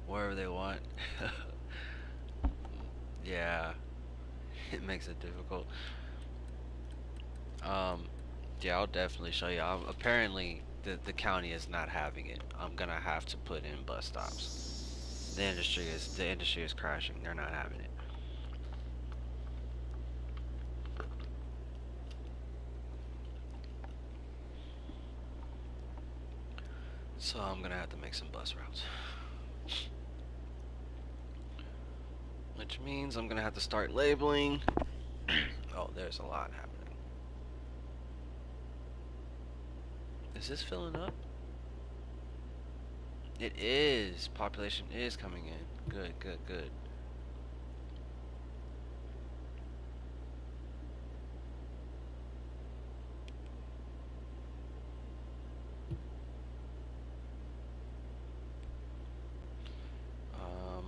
wherever they want. Yeah, it makes it difficult. Um, yeah, I'll definitely show you. Apparently, the county is not having it. I'm gonna have to put in bus stops. The industry is crashing. They're not having it. So I'm gonna have to make some bus routes, which means I'm gonna have to start labeling. Oh, there's a lot happening. Is this filling up? It is. Population is coming in. Good, good, good.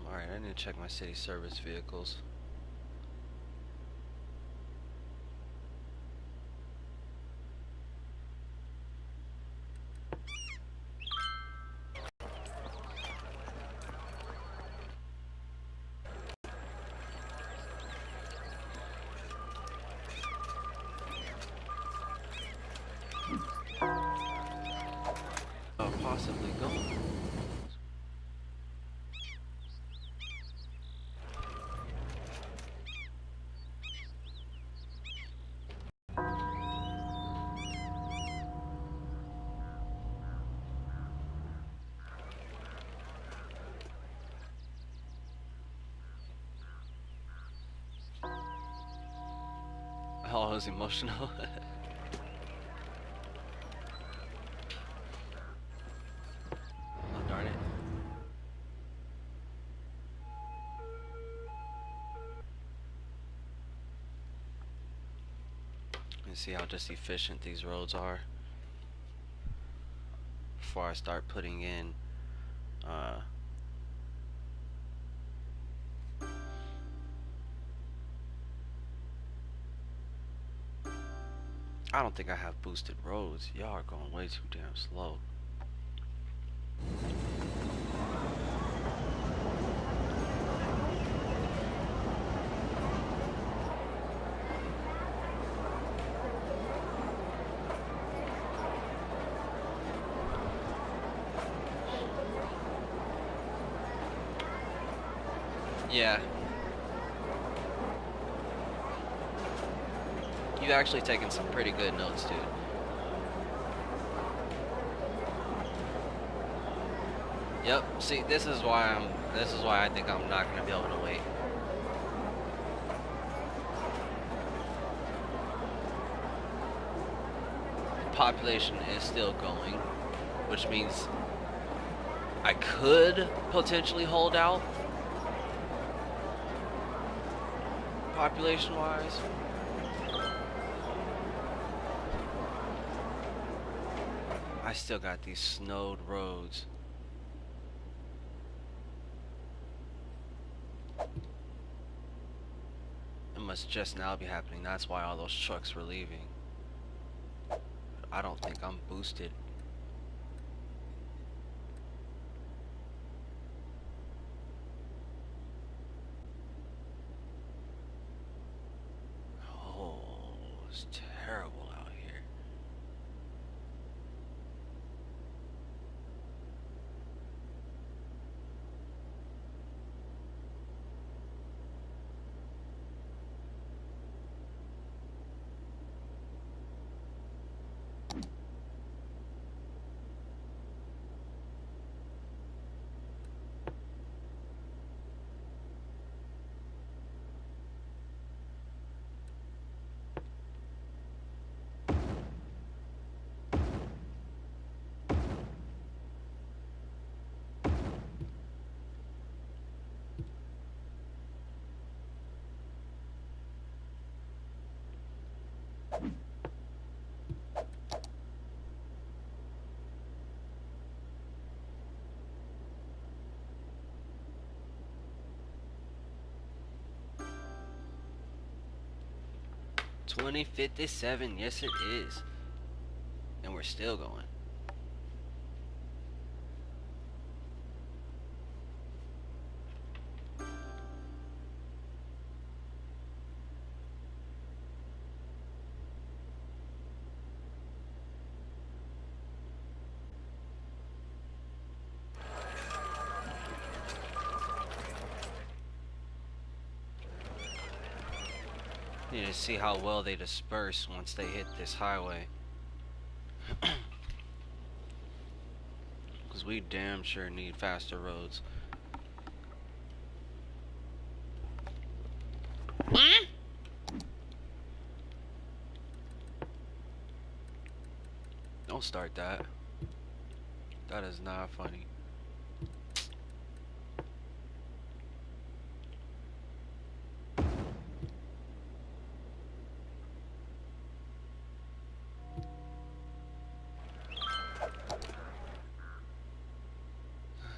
Alright, I need to check my city service vehicles. Possibly go. Oh, I was emotional. Oh, darn it. You see how just efficient these roads are before I start putting in uh, I don't think I have boosted roads. Y'all are going way too damn slow. Yeah, you've actually taken some pretty good notes, dude. Yep. See, this is why I think I'm not gonna be able to wait. Population is still going, which means I could potentially hold out population wise. I still got these snowed roads. It must just now be happening. That's why all those trucks were leaving. I don't think I'm boosted. Oh, it's terrible out here. $20.57, yes it is. And we're still going. Need to see how well they disperse once they hit this highway. Because we damn sure need faster roads. Don't start that. That is not funny.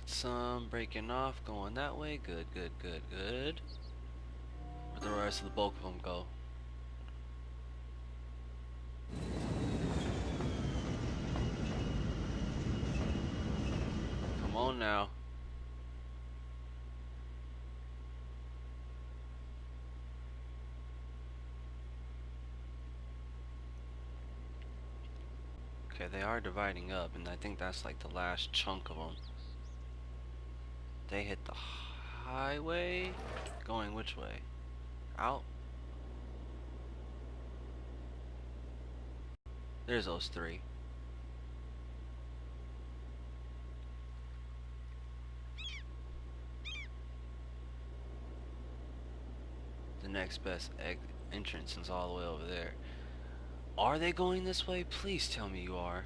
Some breaking off, going that way. Good, good, good, good. Where'd the rest of the bulk of them go? Come on now. Okay, they are dividing up, and I think that's like the last chunk of them. They hit the highway? Going which way? Out? There's those three. The next best entrance is all the way over there. Are they going this way? Please tell me you are.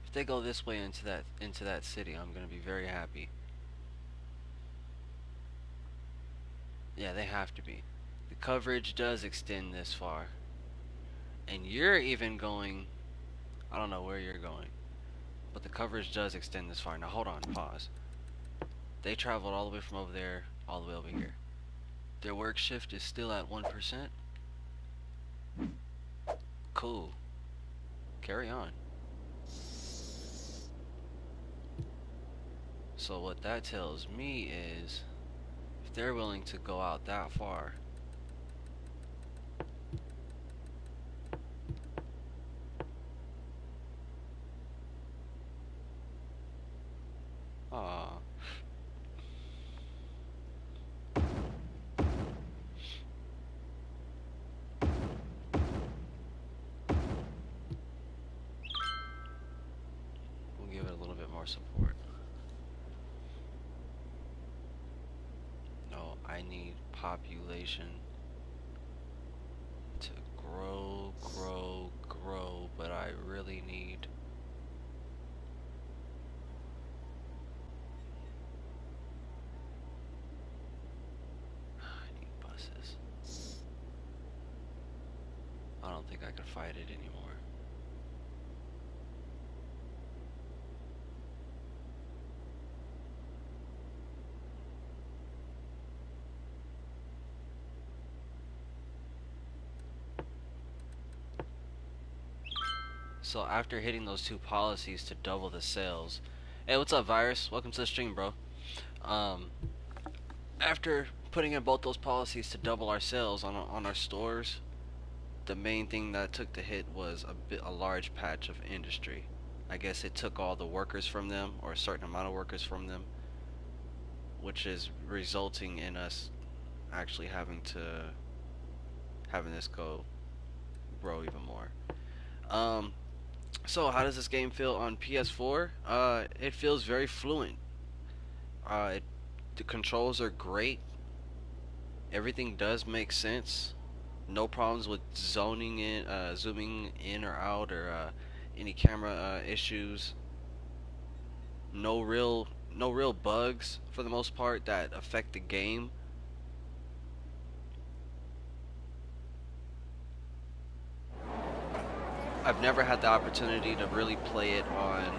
If they go this way into that city, I'm gonna be very happy. Yeah, they have to be. The coverage does extend this far. And you're even going, I don't know where you're going, but the coverage does extend this far. Now hold on, pause. They traveled all the way from over there, all the way over here. Their work shift is still at 1%. Cool. Carry on. So what that tells me is, if they're willing to go out that far, aw. We'll give it a little bit more support. No, I need population to grow, grow, grow, but I really need buses. I don't think I can fight it anymore. So after hitting those two policies to double the sales, hey, what's up, Virus? Welcome to the stream, bro. After putting in both those policies to double our sales on our stores, the main thing that took the hit was a large patch of industry. I guess it took all the workers from them, or a certain amount of workers from them, which is resulting in us actually having this go grow even more. So how does this game feel on PS4? It feels very fluent. The controls are great. Everything does make sense. No problems with zooming in or out, or any camera issues. No real bugs for the most part that affect the game. I've never had the opportunity to really play it on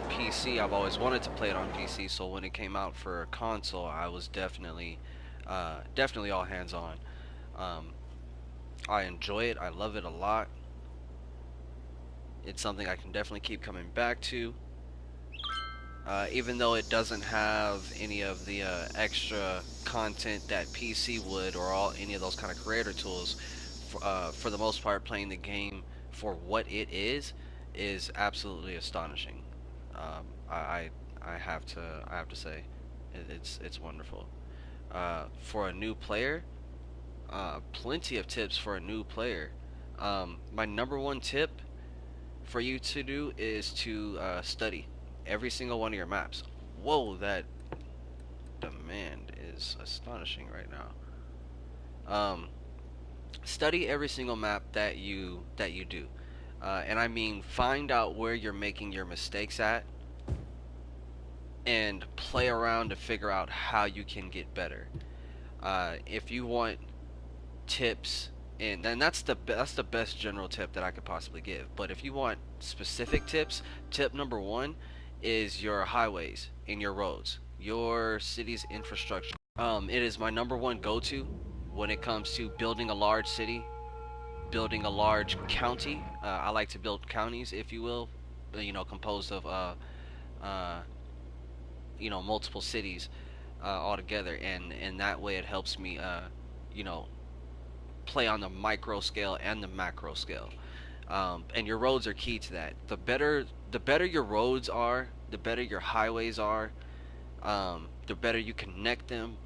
PC. I've always wanted to play it on PC, so when it came out for a console, I was definitely all hands on. I enjoy it. I love it a lot. It's something I can definitely keep coming back to. Even though it doesn't have any of the extra content that PC would, or any of those kind of creator tools, for the most part, playing the game for what it is absolutely astonishing. I have to say, it's wonderful. For a new player, plenty of tips for a new player. My number one tip for you to do is to study every single one of your maps. Whoa, that demand is astonishing right now. Study every single map that you do, and I mean find out where you're making your mistakes at, and play around to figure out how you can get better. If you want tips, and that's the best general tip that I could possibly give. But if you want specific tips, tip number one is your highways and your roads, your city's infrastructure. It is my number one go-to when it comes to building a large city, building a large county. I like to build counties, if you will, composed of uh, multiple cities all together, and that way it helps me, you know, play on the micro scale and the macro scale. And your roads are key to that. The better your roads are, the better your highways are, the better you connect them.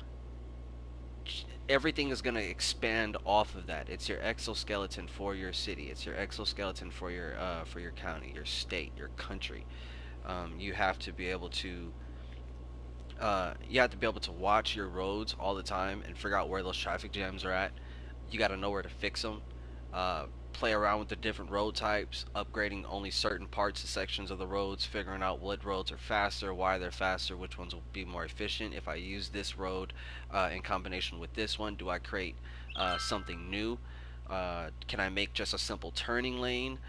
Everything is going to expand off of that. It's your exoskeleton for your city. It's your exoskeleton for your county, your state, your country. You have to be able to watch your roads all the time and figure out where those traffic jams are at. You got to know where to fix them. Play around with the different road types, upgrading only certain parts and sections of the roads, figuring out what roads are faster, why they're faster, which ones will be more efficient. If I use this road in combination with this one, do I create something new? Can I make just a simple turning lane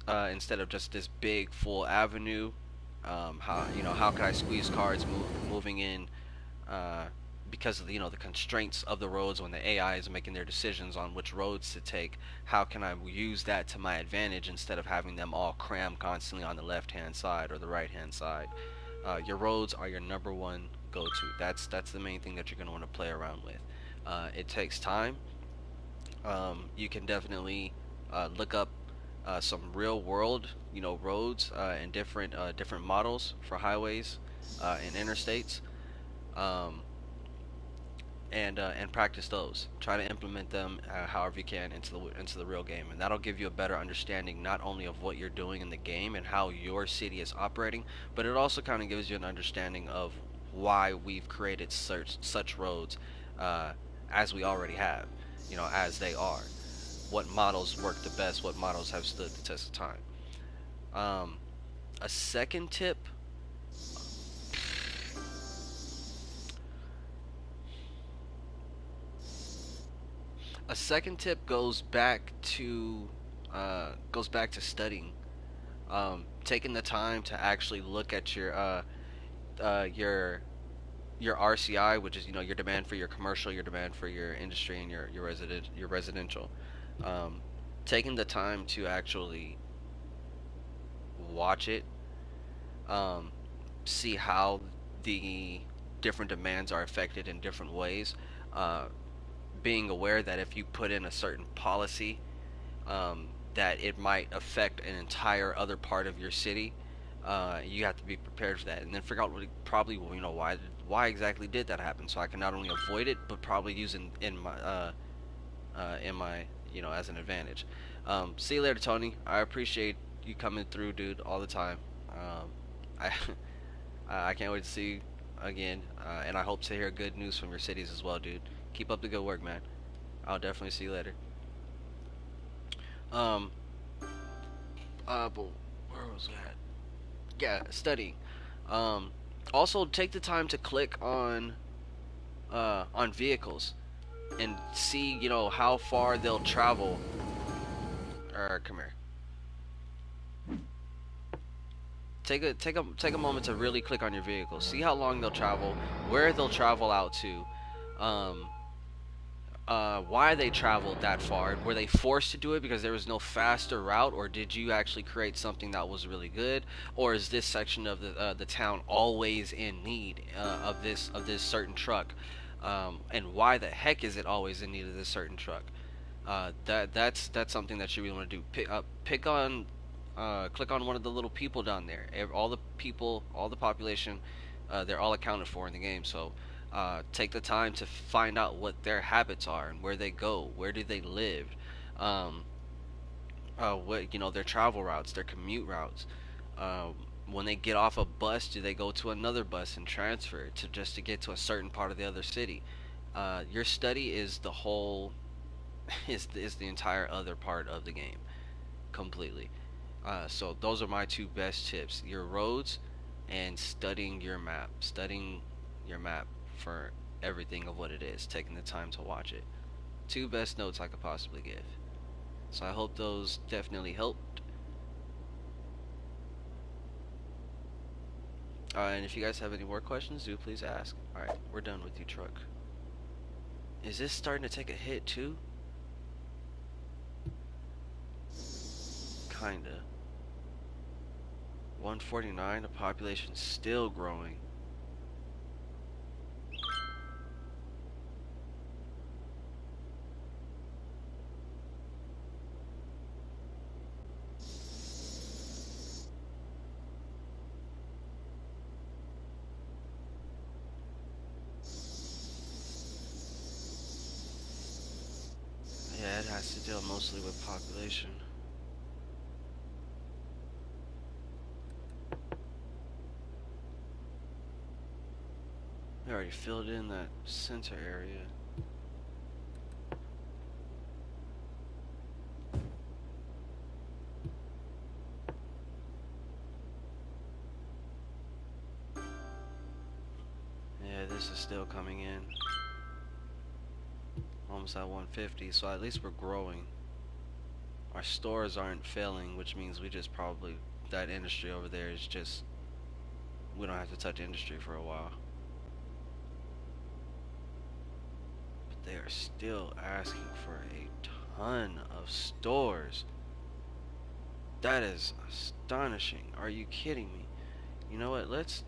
instead of just this big full avenue? How can I squeeze cars moving in uh, because of the constraints of the roads when the AI is making their decisions on which roads to take? How can I use that to my advantage instead of having them all crammed constantly on the left hand side or the right hand side? Your roads are your number one go-to. That's the main thing that you're going to want to play around with. It takes time. You can definitely look up some real world roads and different models for highways and interstates, um, and practice those. Try to implement them however you can into the real game, and that'll give you a better understanding not only of what you're doing in the game and how your city is operating, but it also kind of gives you an understanding of why we've created such roads as we already have, as they are. What models work the best? What models have stood the test of time? Um, a second tip. A second tip goes back to studying. Taking the time to actually look at uh, your your RCI, which is your demand for your commercial, your demand for your industry, and your residential. Um, Taking the time to actually watch it, um, see how the different demands are affected in different ways. Uh, Being aware that if you put in a certain policy, that it might affect an entire other part of your city. You have to be prepared for that, and then figure out probably why exactly did that happen, so I can not only avoid it but probably use it in my as an advantage. See you later, Tony. I appreciate you coming through, dude, all the time. I I can't wait to see you again, and I hope to hear good news from your cities as well, dude. Keep up the good work, man. I'll definitely see you later. Um, but where was that? Yeah, studying. Um, Also take the time to click on vehicles and see how far they'll travel. Come here. Take a moment to really click on your vehicle. See how long they'll travel, where they'll travel out to, um, why they traveled that far. Were they forced to do it because there was no faster route, or did you actually create something that was really good, or is this section of the town always in need of this certain truck, and why the heck is it always in need of this certain truck? That's something that you really want to do. Pick on Click on one of the little people down there. All the people, all the population, they're all accounted for in the game. So take the time to find out what their habits are and where they go, where do they live, um, what their travel routes, their commute routes. Um, when they get off a bus, do they go to another bus and transfer to just to get to a certain part of the other city? Your study is the whole is the entire other part of the game completely. So those are my two best tips: your roads and studying your map for everything of what it is, taking the time to watch it. Two best notes I could possibly give. So I hope those definitely helped. And if you guys have any more questions, do please ask. All right, we're done with you, truck. Is this starting to take a hit too? Kinda. 149. The population's still growing. Yeah, it has to deal mostly with population. We already filled in that center area. Yeah, this is still coming in. Almost at 150, so at least we're growing. Our stores aren't failing, which means we just probably, that industry over there is just, we don't have to touch industry for a while. But they are still asking for a ton of stores. That is astonishing. Are you kidding me? You know what, let's,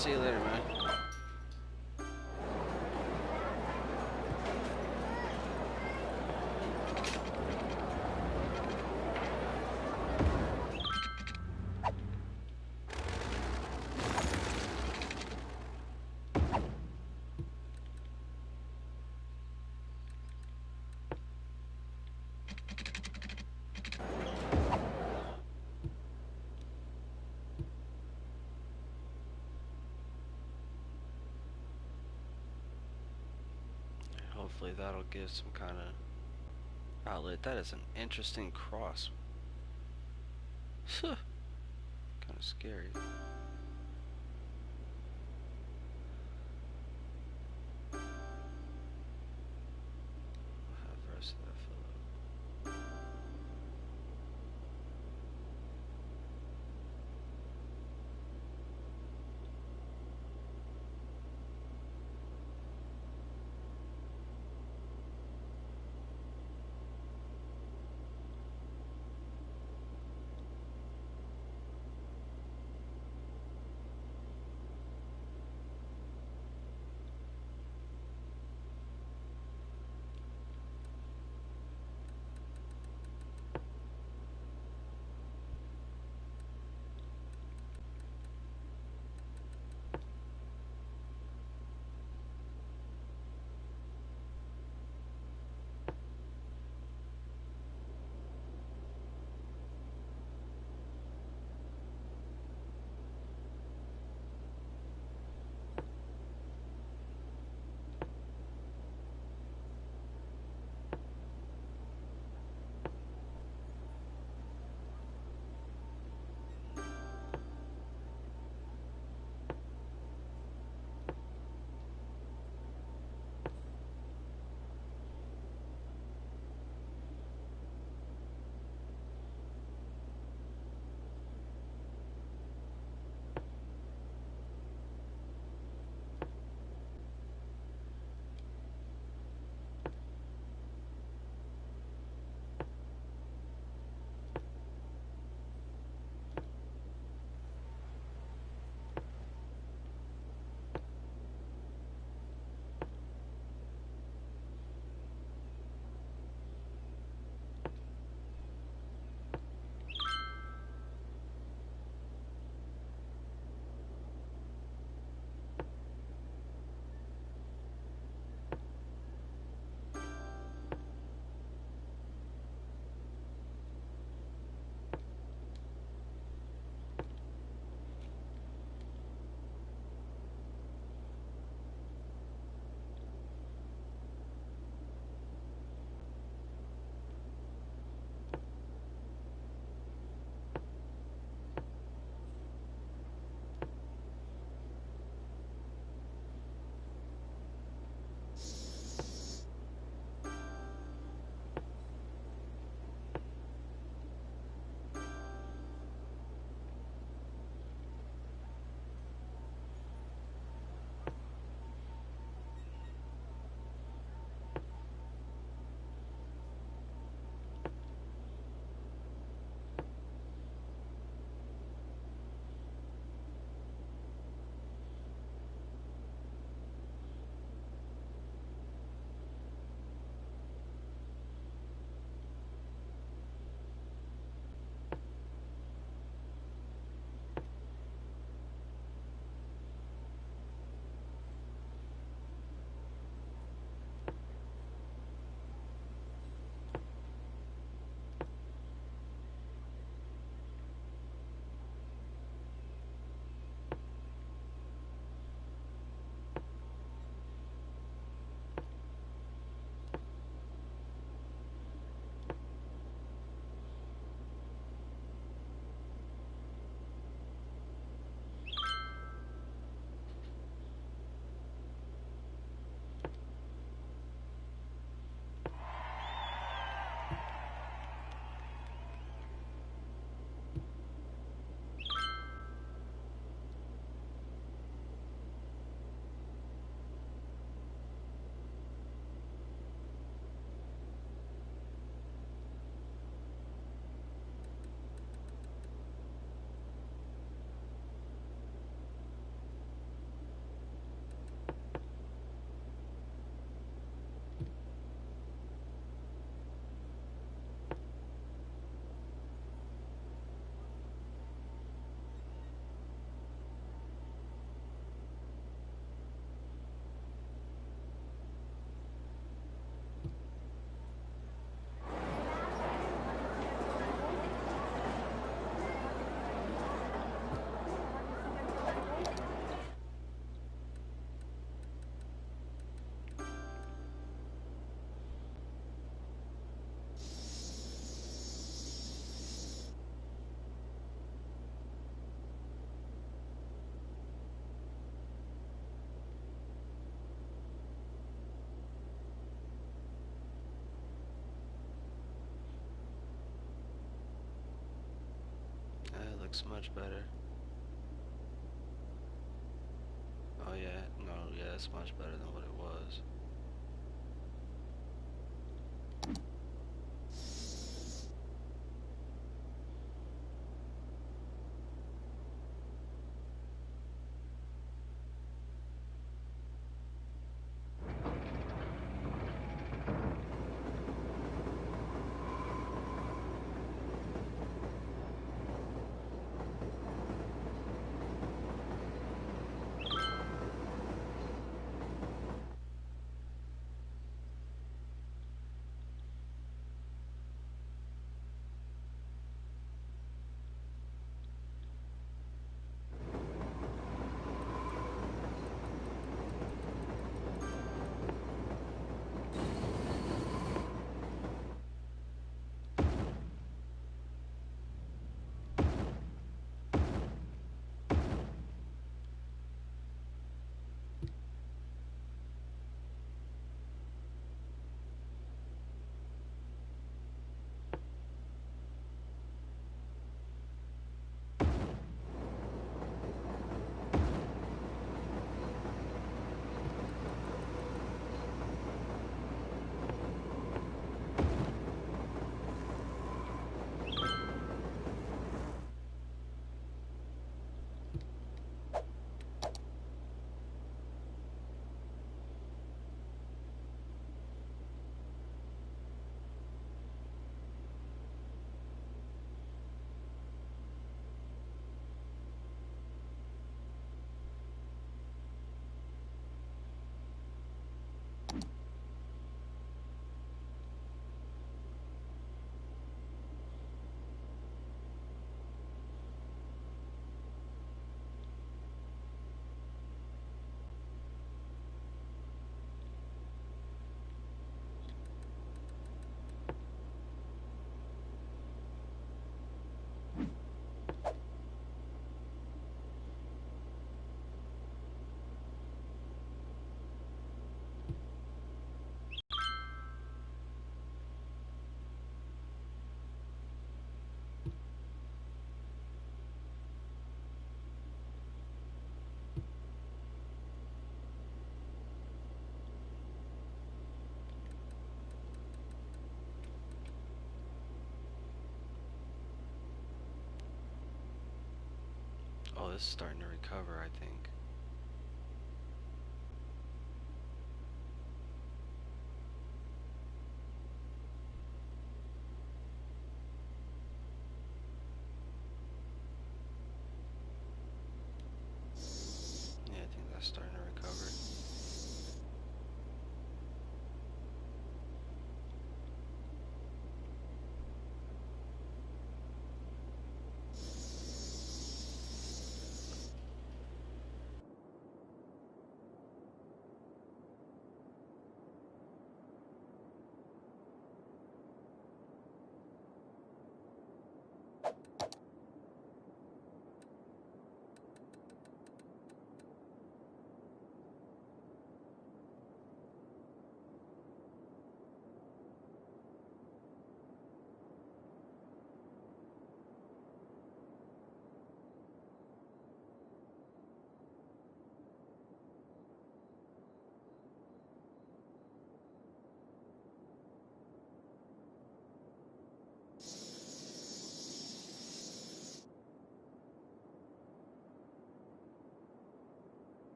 see you later, man. Hopefully that'll give some kind of outlet. That is an interesting cross. Kind of scary. We'll have the rest of that fill up. looks much better. Oh yeah, no, yeah, it's much better than what it was. Oh, this is starting to recover, I think. Yeah, I think that's starting to recover.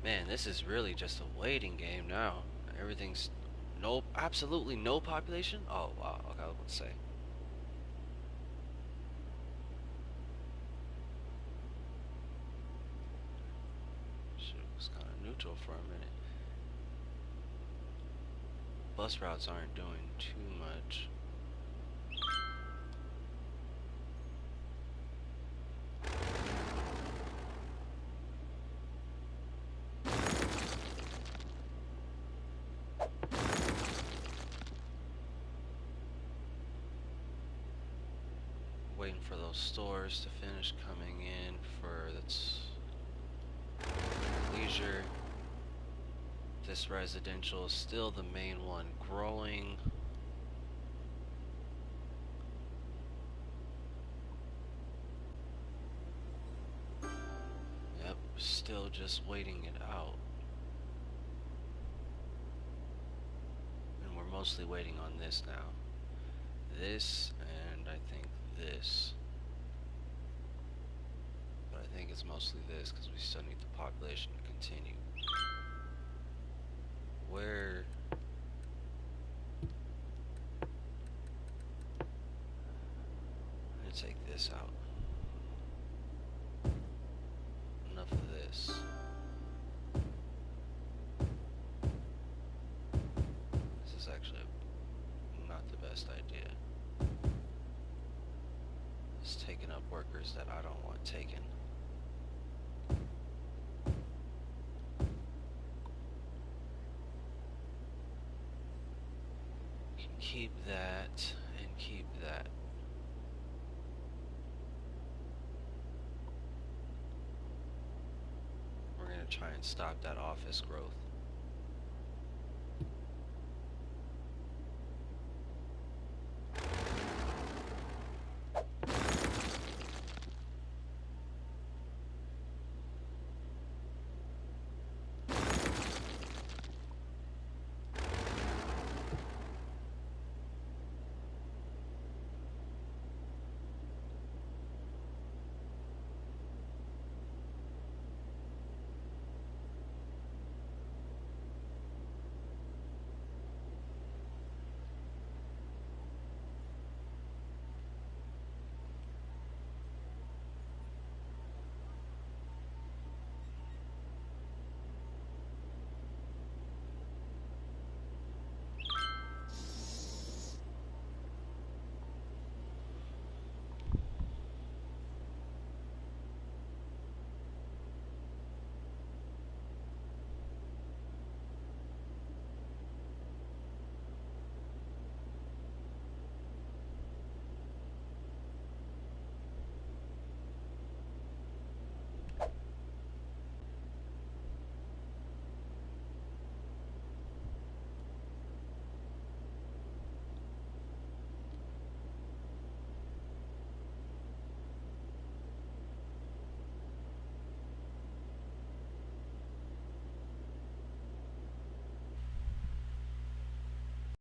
Man, this is really just a waiting game now. Everything's no, absolutely no population. Oh wow, okay, I was about to say. Shit, it was kind of neutral for a minute. Bus routes aren't doing too much. Waiting for those stores to finish coming in for its leisure. This residential is still the main one growing. Yep, still just waiting it out. And we're mostly waiting on this now. This, and I think this. But I think it's mostly this because we still need the population to continue. Where... I'm gonna take this out. Enough of this. This is actually not the best idea. It's taking up workers that I don't want taken. Can keep that and keep that. We're gonna try and stop that office growth.